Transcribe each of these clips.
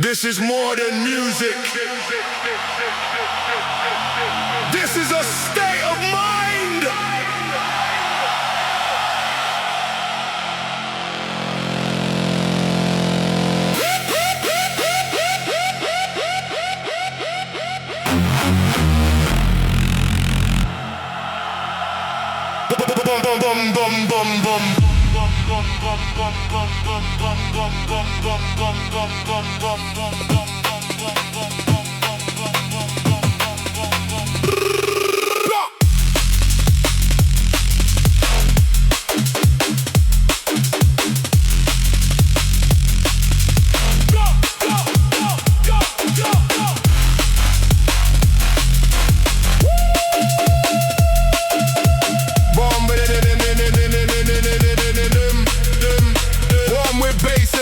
This is more than music. This is a state of mind. Bum bum bum bum bum bum.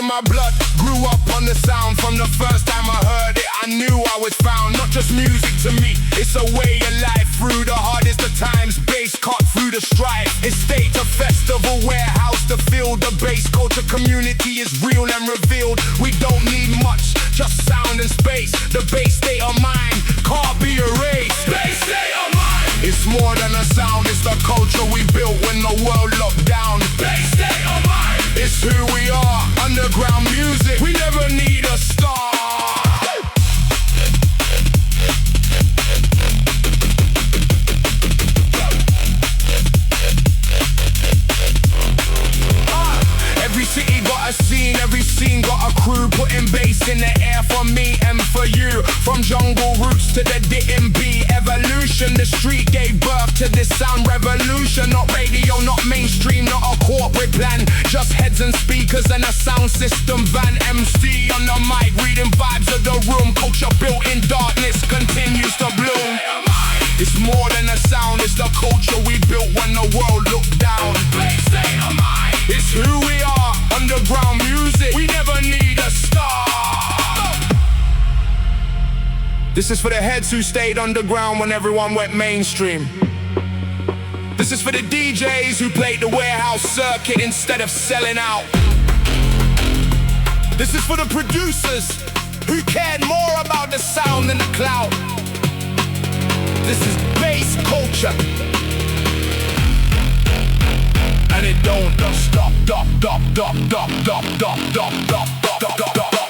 My blood grew up on the sound. From the first time I heard it, I knew I was found. Not just music to me, it's a way of life. Through the hardest of times, bass cut through the strife. It's state of festival, warehouse to fill. The bass culture community is real and revealed. We don't need much, just sound and space. The bass state of mind can't be erased. Bass state of mind. It's more than a sound, it's the culture we built when the world locked down. Bass state of mind. It's who we are, underground music. We never need a star. Every city got a scene, every scene got a crew. Putting bass in the air for me and for you. From jungle roots to the D&B evolution. The street gave birth to this sound revolution. Not radio, not mainstream, not a corporate plan. Just heads and speakers and a sound system van. MC on the mic, reading vibes of the room. Culture built in darkness continues to bloom. It's more than a sound, it's the culture we built when the world looked down. It's who we are, underground music. We never need a star. This is for the heads who stayed underground when everyone went mainstream. This is for the DJs who played the warehouse circuit instead of selling out. This is for the producers who cared more about the sound than the clout. This is bass culture, and it don't stop, stop, stop, stop, stop, stop, stop, stop, stop, stop, stop, stop.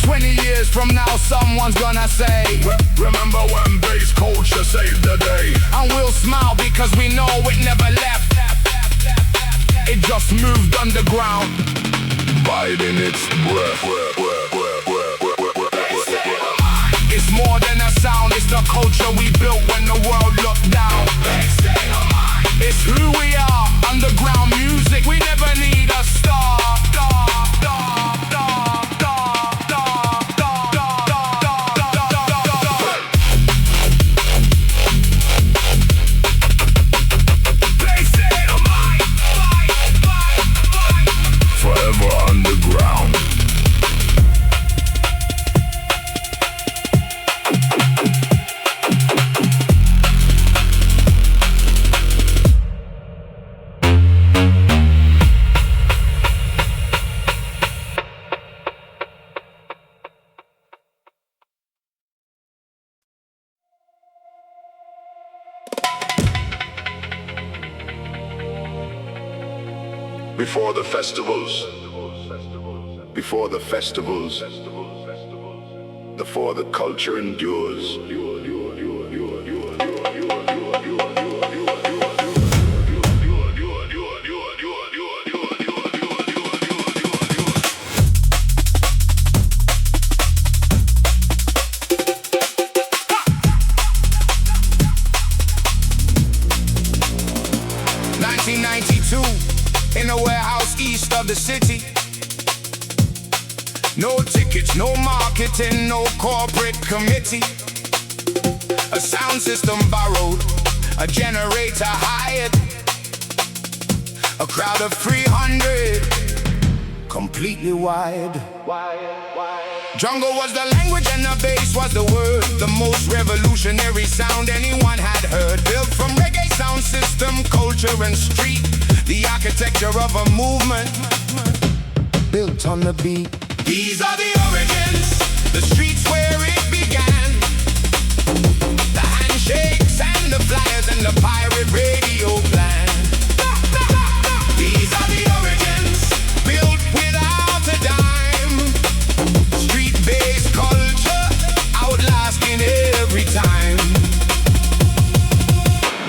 20 years from now, someone's gonna say, remember when bass culture saved the day? And we'll smile because we know it never left. It just moved underground, biding its breath. It's more than a sound, it's the culture we built when the world looked down. It's who we are, underground music. We never need a star. Before the festivals, before the festivals, before the culture endures. 1992, in a warehouse east of the city. No tickets, no marketing, no corporate committee. A sound system borrowed, a generator hired. A crowd of 300, completely wired. Jungle was the language and the bass was the word. The most revolutionary sound anyone had heard. Built from reggae sound system, culture and street. architecture of a movement built on the beat. These are the origins, the streets where it began. The handshakes and the flyers and the pirate radio plan. These are the origins, built without a dime. Street-based culture, outlasting every time.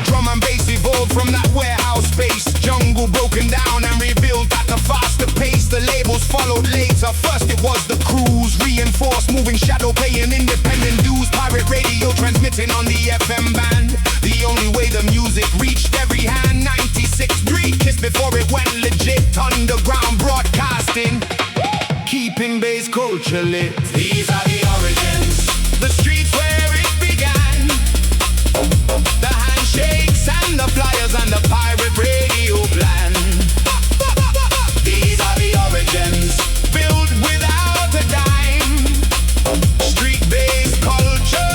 Drum and bass evolved from that warehouse space. Jungle broken down and rebuilt at a faster pace. The labels followed later. First it was the crews, reinforced, moving shadow, paying independent dues. Pirate radio transmitting on the FM band. The only way the music reached every hand. 96.3 Kiss before it went legit. Underground broadcasting, keeping bass culture lit. These are the origins, the streets where it began. The handshakes and the flyers and the pirate radio plan. These are the origins, built without a dime. Street-based culture,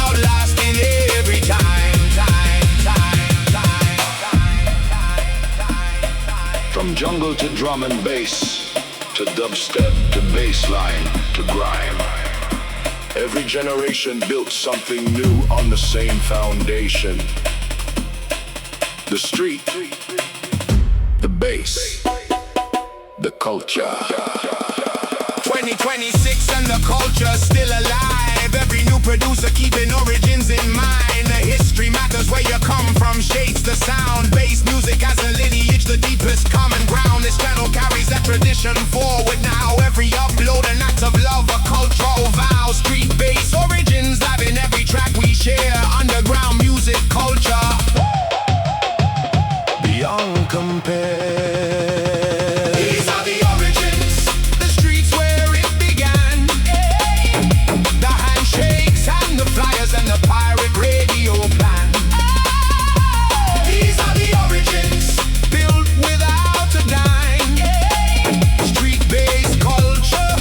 outlasting every time. From jungle to drum and bass, to dubstep, to bassline, to grime. Every generation built something new on the same foundation. The street, the bass, the culture. 2026 and the culture still alive. Every new producer keeping origins in mind. The history matters where you come from, shapes the sound. Bass music as a lineage, the deepest common ground. This channel carries that tradition forward now. Every upload an act of love, a cultural vow. Street bass origins live in every track we share. Underground music culture, beyond compare. These are the origins, the streets where it began. The handshakes and the flyers and the pirate radio plan. These are the origins, built without a dime. Street-based culture,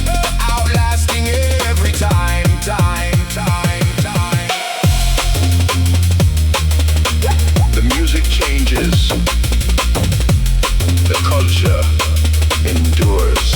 outlasting every time. The music changes, the culture endures.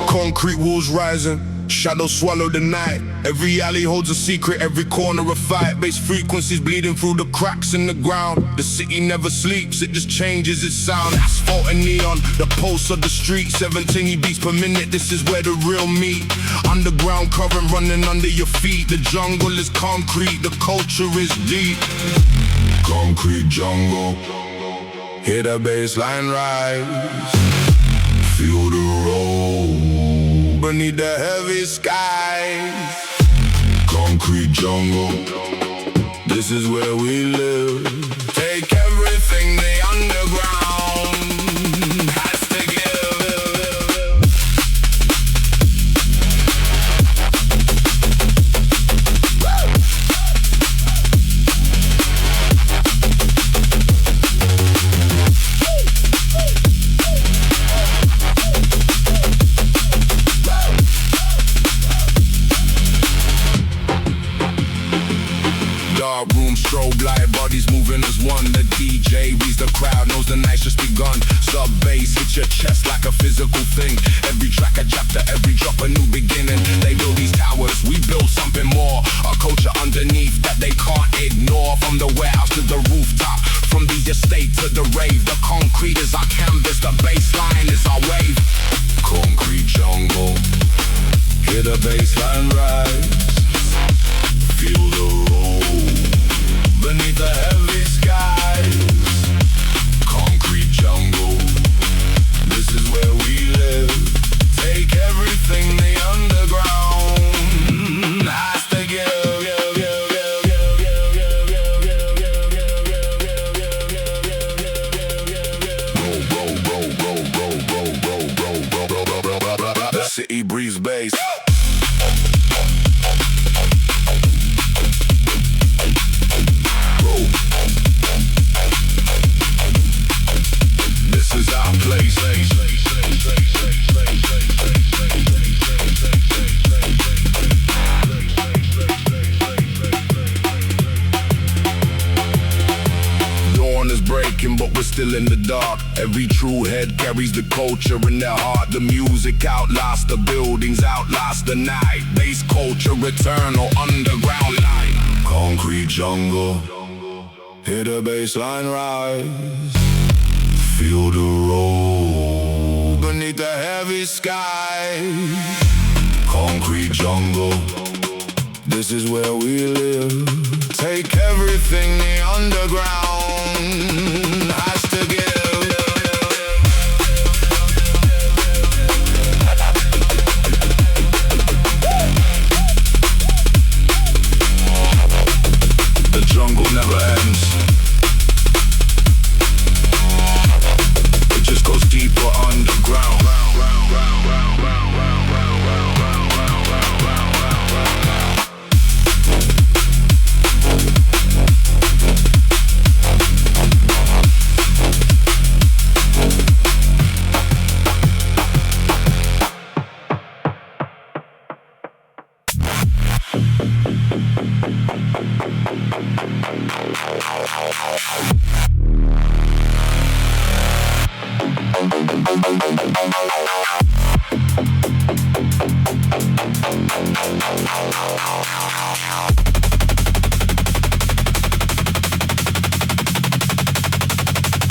Concrete walls rising, shadows swallow the night. Every alley holds a secret, every corner a fight. Bass frequencies bleeding through the cracks in the ground. The city never sleeps, it just changes its sound. Asphalt and neon, the pulse of the street. 17 beats per minute, this is where the real meet. Underground current running under your feet. The jungle is concrete, the culture is deep. Concrete jungle, hear the bassline rise. Feel the roll beneath the heavy skies. Concrete jungle, this is where we live. Take everything the underground has to give. Dark room, strobe light, bodies moving as one. The DJ reads the crowd, knows the night's just begun. Sub bass hits your chest like a physical thing. Every track a chapter, every drop a new beginning. They build these towers, we build something more. A culture underneath that they can't ignore. From the warehouse to the rooftop, from the estate to the rave. The concrete is our canvas, the bassline is our wave. Concrete jungle, hear the bassline rise. Feel the roll beneath the heavy skies. Concrete jungle, this is where we live. Take everything the underground frequencies bass. This is our place. Dawn is breaking, but we're still in the dark. Every true head carries the culture in their heart. The music outlasts the buildings, outlasts the night. Bass culture, eternal underground light. Concrete jungle, hear the bassline rise. Feel the roll beneath the heavy sky. Concrete jungle, this is where we live. Take everything the underground has to give. The jungle never ends. It just goes deeper underground.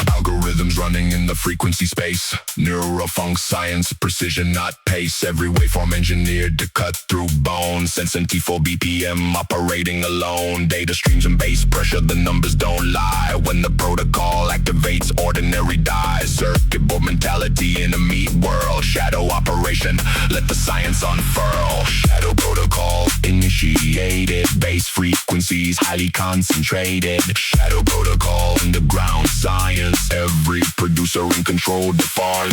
Algorithms running in the frequency space. Neurofunk science, precision not pace. Every waveform engineered to cut through bone. Sense and T4 BPM operating alone. Data streams and bass pressure, the numbers don't lie. When the protocol activates, ordinary dies. Circuit board mentality in a meat world. Shadow operation, let the science unfurl. Shadow protocol initiated. Bass frequencies highly concentrated. Shadow protocol, underground science. Every producer in control defiance.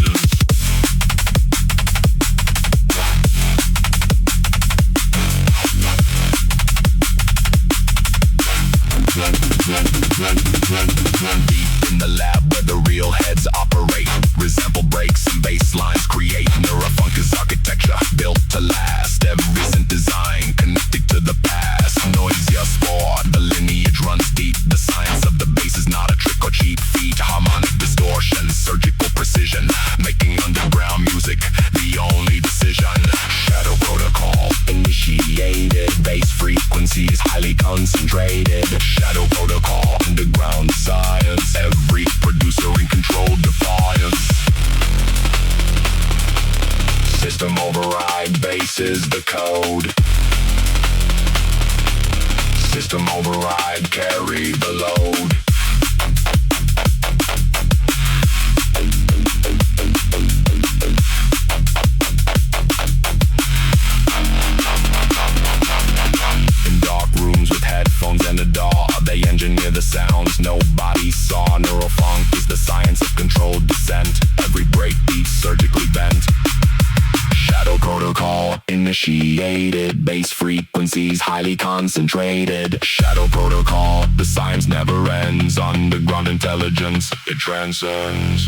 Deep in the lab where the real heads operate. Resample breaks and basslines create. Neurofunk is architecture built to last. Every synth design connected to the past. Noisier sport, the lineage runs deep. The science of the bass is not a trick or cheap feat. Harmonic distortion, surgical precision, making underground music the only decision. Shadow protocol initiated. Bass frequencies highly concentrated. Shadow protocol, underground science. Every producer in control defiance. System override, bass is the code. System override, carry the load. In dark rooms with headphones and a DAW, they engineer the sounds nobody saw. Neurofunk is the science of controlled descent. Every breakbeat surgically bent. Shadow protocol initiated. Bass frequencies highly concentrated. Shadow protocol, the science never ends. Underground intelligence, it transcends.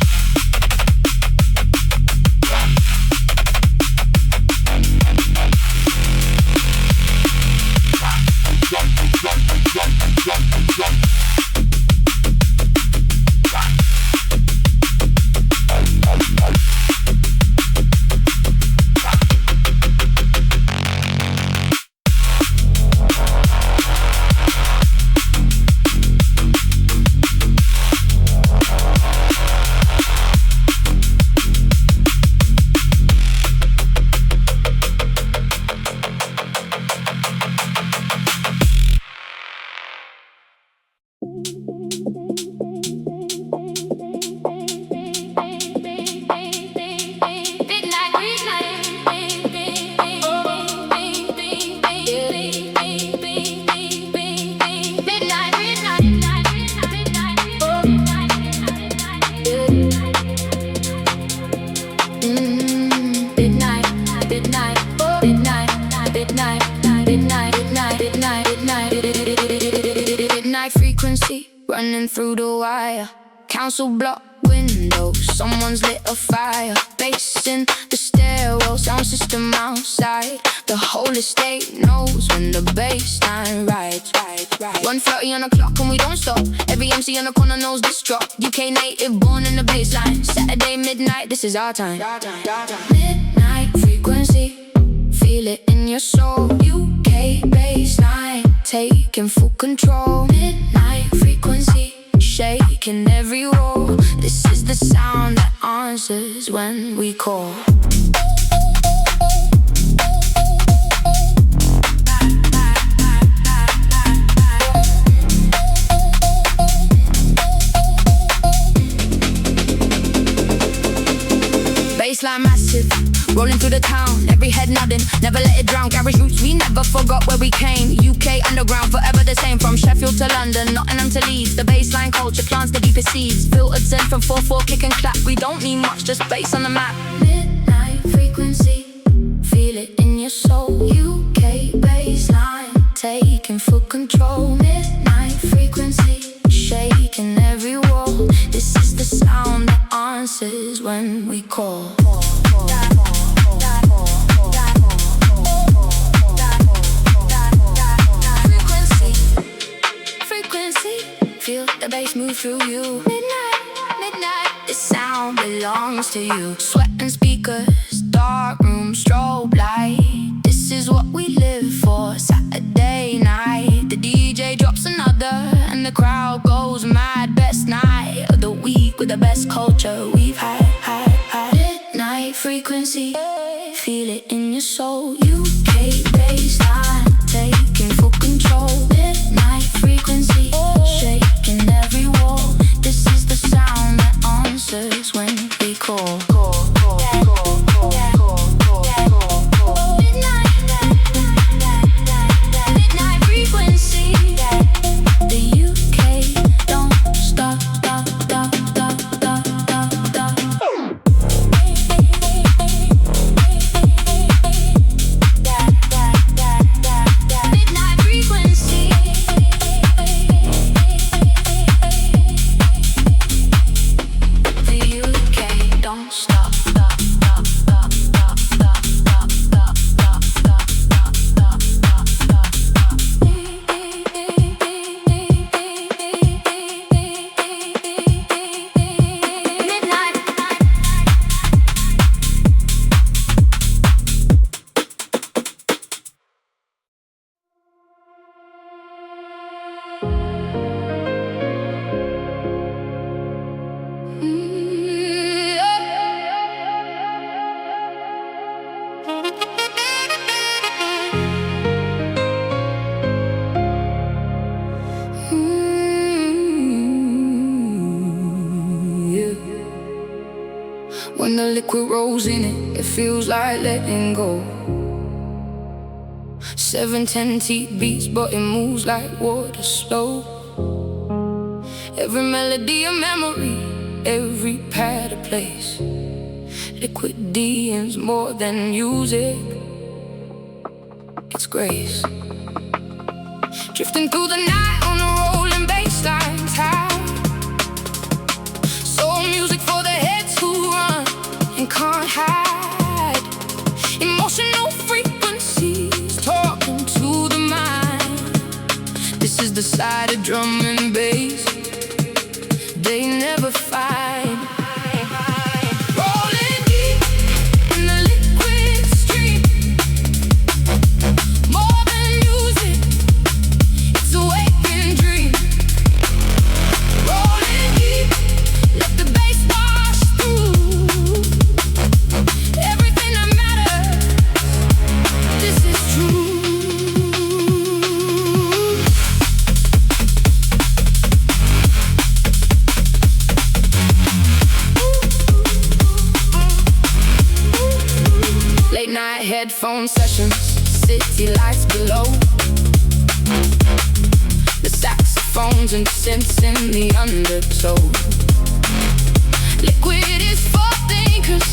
running through the wire. Council block windows, someone's lit a fire. Bass in the stairwell, sound system outside. The whole estate knows when the bassline rides. 1:30 on the clock and we don't stop. Every MC on the corner knows this drop. UK native, born in the bassline. Saturday midnight, this is our time. Midnight frequency, feel it in your soul. UK bassline, taking full control. Midnight frequency, shaking every wall. This is the sound that answers when we call. Bassline massive, rolling through the town, every head nodding, never let it drown. Garage roots, we never forgot where we came. UK underground, forever the same. From Sheffield to London, Nottingham to Leeds. The bassline culture plants the deepest seeds. Filtered zen from 4/4, kick and clap. We don't need much, just bass on the map. Midnight frequency, feel it in your soul. UK bassline, taking full control. Midnight frequency, shaking every wall. This is the sound that answers when we call. Frequency, feel the bass move through you. Midnight, this sound belongs to you. Sweat and speakers, dark room, strobe light. This is what we live for, Saturday night. The DJ drops another and the crowd goes mad. Best night of the week with the best culture we've had. Midnight frequency, feel it in your soul. UK bassline, taking full control. Midnight frequency, shaking every wall. This is the sound that answers when we call. Midnight frequency, the UK don't stop. Midnight frequency, the UK don't stop. When the liquid rolls in it, it feels like letting go. 7/10 teeth beats, but it moves like water slow. Every melody a memory, every pad a place. Liquid D is more than music, it's grace. Drifting through the night on a rolling bassline tide. Soul music for the heads who run and can't hide. Emotional frequencies talking to the mind. This is the side of drum and bass they never find. Rolling deep in the liquid stream. More than music, it's a waking dream. Rolling deep, let the bass wash through. Everything that matters, this is true. Late night headphone sessions, city lights below. The saxophones and synths in the undertow. Liquid is for thinkers,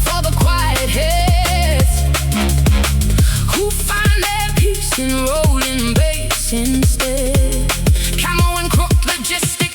for the quiet heads who find their peace in rolling bass instead. Camo and crook logistic,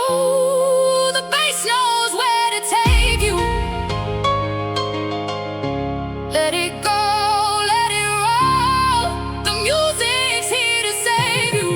The bass knows where to take you. Let it go, let it roll. The music's here to save you.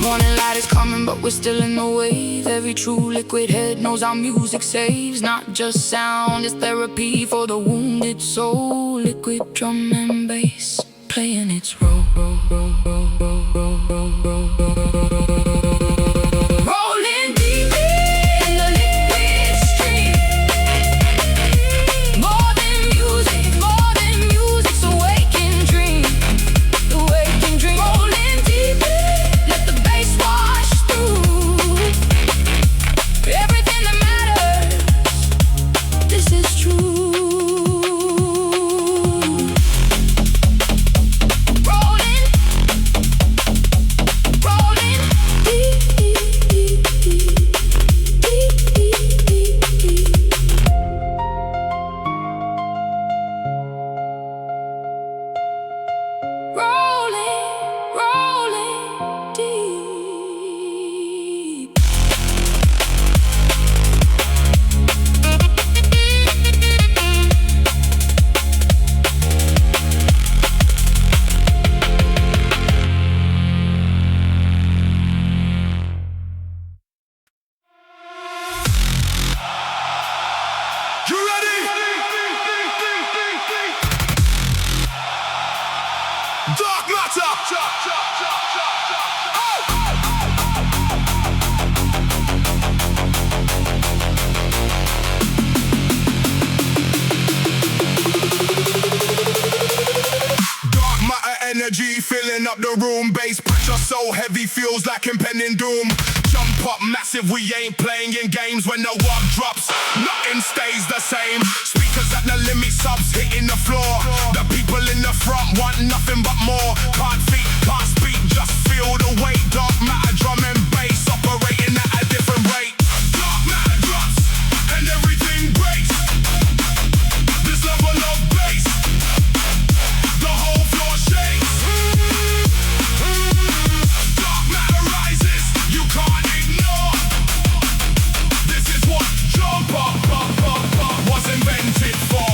Morning light is coming, but we're still in the wave. Every true liquid head knows our music saves. Not just sound, it's therapy for the wounded soul. Liquid drum and bass playing its role. Rolling deep in the liquid stream. More than music's a waking dream. The waking dream. Rolling deep, let the bass wash through. Everything that matters, this is true. Rolling deep. You ready? Dark matter. Dark matter energy filling up the room. Bass pressure so heavy feels like impending doom. Jump up massive, we ain't playing in games. When the one drops, nothing stays the same. Speakers at the limit, subs hitting the floor. The people in the front want nothing but more. Can't feed, can't speak, just feel the weight. Dark matter, drum and bass operating at a different rate. Dark matter drops and everything breaks. This level of bass, the whole floor shakes. Dark matter rises, you can't ignore. This is what jump up was invented for.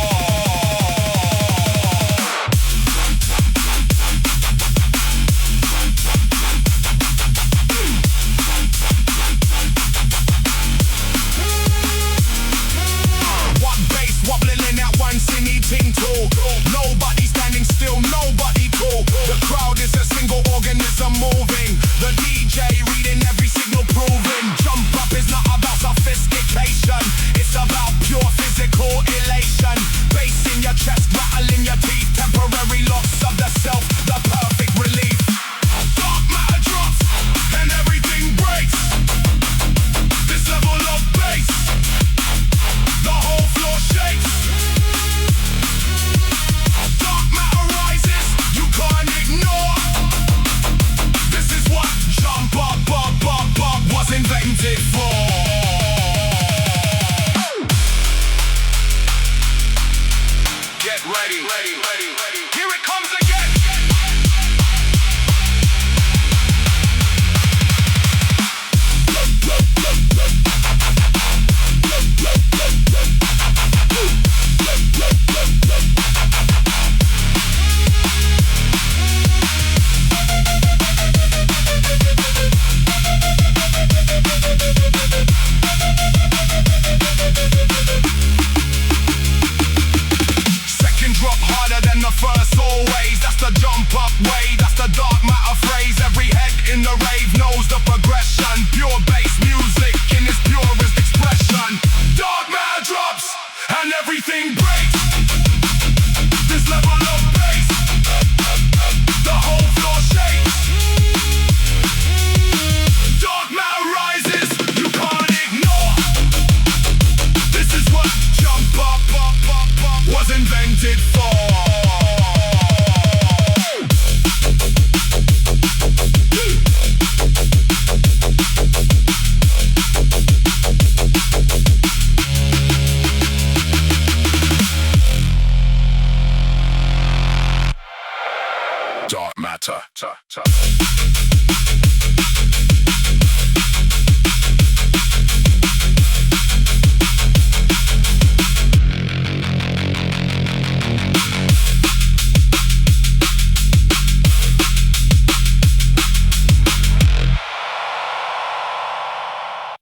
What bass wobbling in that one singy ting tool. Nobody standing still, nobody cool. The crowd is a single organism moving. The DJ reading every signal proving. Jump up is not about sophistication. It's about pure physical elation. Bass in your chest, rattling your teeth. Temporary loss of the self, the perfect relief. Dark matter drops and everything breaks. This level of bass, the whole floor shakes. Dark matter rises, you can't ignore. This is what jump up was invented for. Get ready. Here it comes again. Second drop harder than the first always. That's the jump up way, that's the dark matter phrase. Every head in the rave knows the progression. Pure bass music in its purest expression. Dark matter drops and everything breaks. This level of bass, the whole floor shakes. Dark matter rises, you can't ignore. This is what jump up was invented for. dark matter.